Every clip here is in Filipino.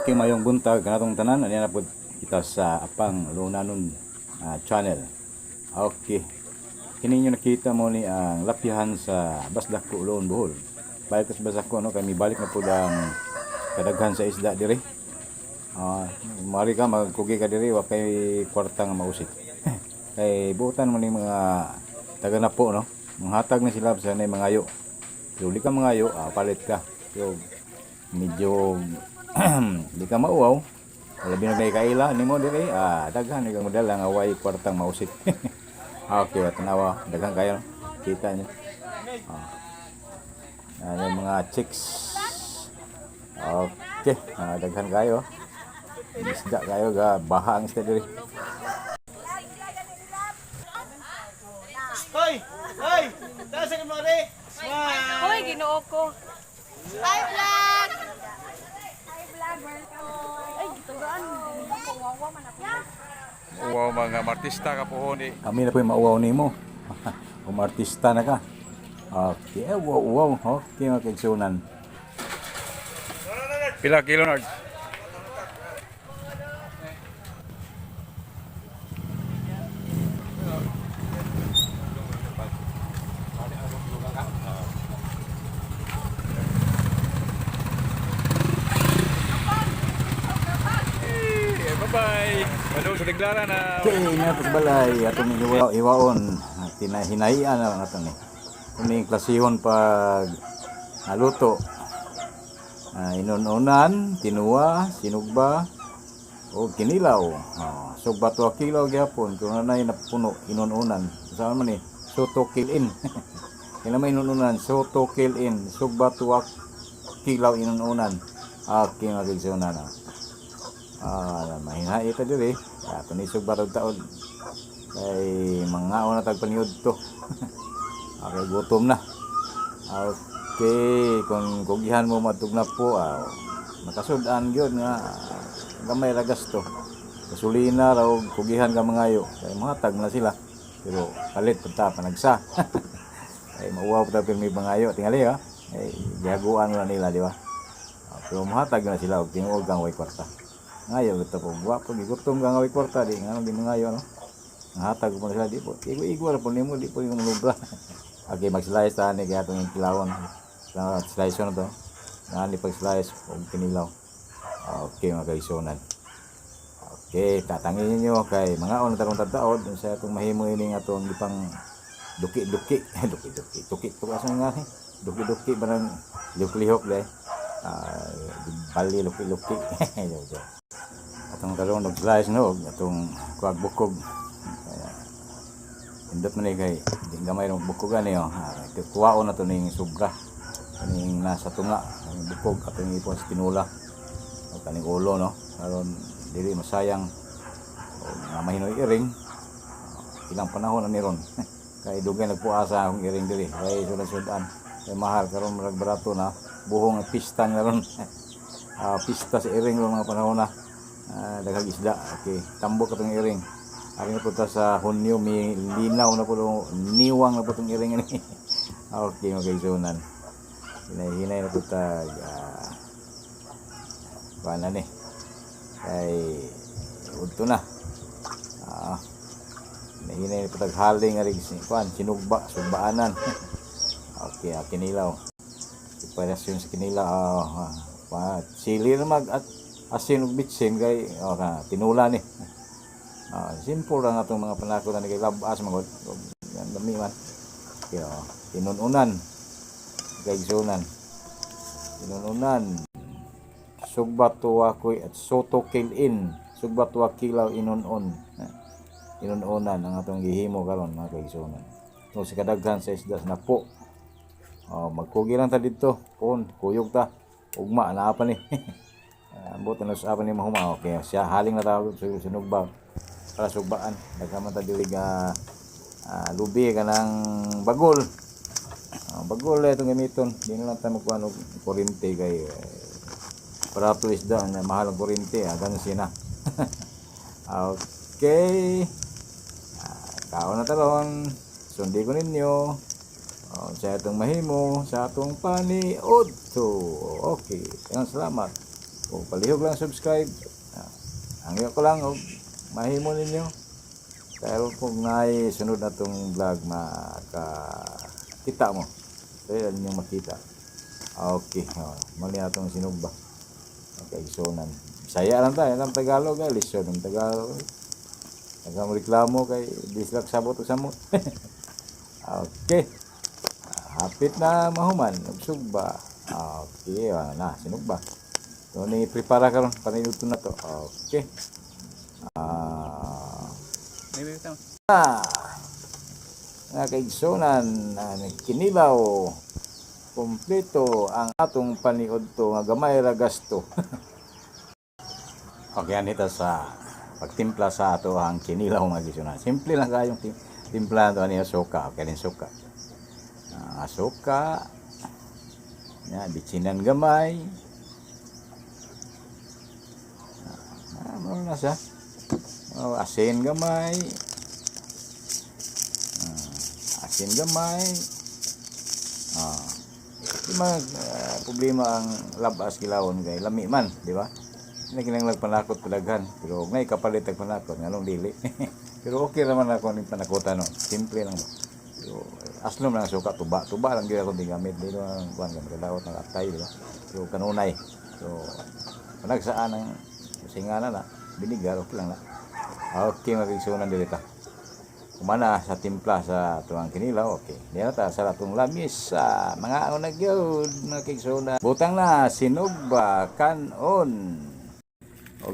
Okay, mayong buntag kanatong tanan ani na pud kita sa Apang Lunanon channel. Okay. Kini nyo nakita mo ni ang lapyahan sa Basdako Loon Bohol. Balik sa Basdako no kami balik na pud ang kadaghan sa isda diri. Mari ka magkugi ka diri wa kay kwarta nga mausik. Kay butan man ni mga taga napo no. Manghatag na sila sa nay mangayo. Pero di ka mangayo, palit ka. So medyo di ka mauwaw. Labi na kay kaila nimo diri, daghan ni model ang away kwartang mausik. Okay, tanawa, daghan kayo kita niyo. Yung mga chicks. Okay, daghan kayo. Isda kayo ga baha ang isda diri. Hoy! Hoy! Tasa ka mo rin! Hoy, ginoo ko. Hi, vlog! Ay, gitugaan. Kawawa man ako. Wow, mga artista ka po ni. Kami na po yung mauwaw nimo. Umartista na ka. Okay, wow. Okay, mga kaigsunan. Pila kilo Nard? Bye-bye. Padung sa Tiglara na. Okay, nga sa balay atong iwaon. Hinaian na nato ni. Kuning klasihon pag naluto. Inununan, tinuwa, sinugba, o kinilaw. Sugba 2 kilo gyapon kung nanay napuno inununan. Saan man ni? Soto kill in. Kailan may inununan, soto kill in, sugba 2 kilo inununan. Okay, magigsunan na. Mahina ito diri. Panisog barog taon. Kay mga una tagpaniud to. Okay, gutom na. Okay, kung kugihan mo matug na po, makasudan gyud nga gamay ra gasto. Gasolina raw kugihan ka mangayo. Kay mahatag na sila. Pero palit pud ta panagsa. Kay mauwaw pa ta may mangayo tingali ha. Ay gihaguan na nila, di ba? Pero mahatag na sila og tinuod kang way kwarta. Ngayon ito po, guwapo, gigutom ka nga way kwarta, di nga di ngayon, no? Nahatag po na sila, di po, igo-igo po nimo, di po yung lubra. Okay, mag-slice tahan, kaya itong kilawon. Slice na to, nga pag-slice, huwag kinilaw. Okay, mga kaisonan. Okay, tatangin niyo kay mga unang tarong tataod, sa itong mahimo ini nga itong ipang duki-duki, duki-duki, ito kasi nga, duki-duki, parang lihok-lihok, bali luki-luki. Atong karon nag-slice no atong kuag bukog. Indot man kay di gamay ng bukogan niyo. Kuwaon na to ning sobra. Ning nasa tunga, ang bukog atong ipon sa tinula. O kaning ulo no. Karon dili masayang nga mahinoy iring. Ilang panahon na ni ron. Kay dugay nagpuasa akong iring diri. Kay sunod-sudan. Kay mahal karon murag barato na buhong pista na ron. Pista sa iring ron mga panahon na. Daghang isda. Okay, tambok katong iring. Ari na po ta sa Hunyo, may linaw na po, niwang na po itong iring ini. Okay, mga kaisunan. Hinay na po ta paano ni kay udto na. Hinay na po ta haling ari sinugba, sugbaanan. Okay, kinilaw. Preparasyon sa kinilaw. Sili na mag at asin ug bitsin kay tinula ni. Simple lang atong mga panako na kay labas magod. Dami man. Kaya tinununan. Kaigsunan. Tinununan. Sugba 2 at soto kill in. Sugba 2 kilo inunon. Inununan ang atong gihimo karon mga kaigsunan. So sa kadaghan sa isda na po. Magkugi lang ta dito. Kuyog ta. Ugma na pa ni. Buto na sa apa ni mahuma. Okay, siya haling na tawag sa sunugba para sugbaan. Nagkaman ta dili ga lubi ka ng bagol. Bagol itong gamiton. Di na lang tayo magkuhan og kuryente kay para to isda na mahal ang kuryente. Ganun sina. Okay. Kaon na taron. Sundi ko ninyo. Sa itong mahimo, sa itong paniod. So, okay. Salamat. Kung palihog lang subscribe, hangyo ko lang, mahimo ninyo. Kaya kung naay sunod na itong vlog, makakita mo. Kaya ninyong makita. Okay, mali na itong sinugba. Okay, isunan. Bisaya lang tayo, ng Tagalog, lisyon ng Tagalog. Nagreklamo kay dislak sabot o samot. Okay. Hapit na mahuman, nagsugba. Okay, na, sinugba. So, ni-prepara ka ron, paniluto na to. Okay. Nga kaigsunan, kinilaw, kompleto ang atong paniod to, nga gamay ra gasto. Okay, anito sa pagtimpla sa ato ang kinilaw nga gisunan. Simple lang kayong timpla to ani suka, okay din suka. Suka. Ya, bitsinan gamay. Ano na siya? Asin gamay. Asin gamay. Di man problema ang labas gilawon kay lami man, di ba? Hindi kinang panakot padaghan, pero ngay kapalit ang panakot nganong dili. Pero okay naman ako ning panakotan no. Simple lang ba. Pero aslom lang suka tuba lang gyud ako gamit dito ang kuan kan kadawat ng atay, di ba? Pero kanunay. So panagsaan ang singana na binigar okay lang na. Okay, magigsunan dito ta. Kumana sa timpla sa tuang kinilaw, okay. Di na ta sa latong lamis sa mga unag yun, mga kigsuna. Butang na, sinugba, kanon. O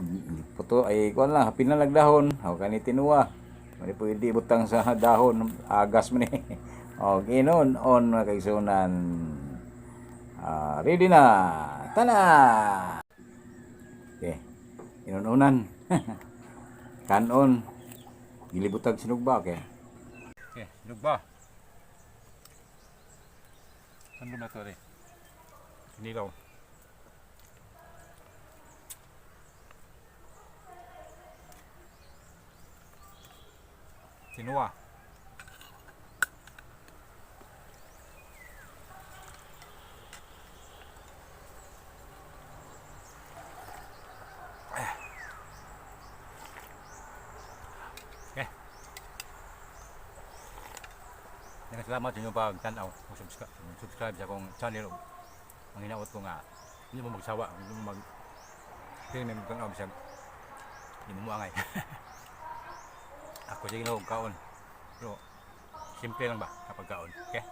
puto ay kuan lang, hapin na nagdahon. O kanitinuwa. Mali pwede butang sa dahon, agas mo ni. O ginon, on mga kigsunan. Ready na. Tana! Okay. Inununan. Kanon. Gilibutag sinugba, okay? Okay, sinugba. Ano na ito rin? Kinilaw. Kinuha. Okay. Salamat sa inyong pagtanaw. Subscribe sa akong channel. Ang hinaot ko nga, hindi mo magsawa, hindi mo mag-film mo tanaw bisag hindi mo angay. Ako sige na kaon. Pero simple lang ba kapag kaon. Okay?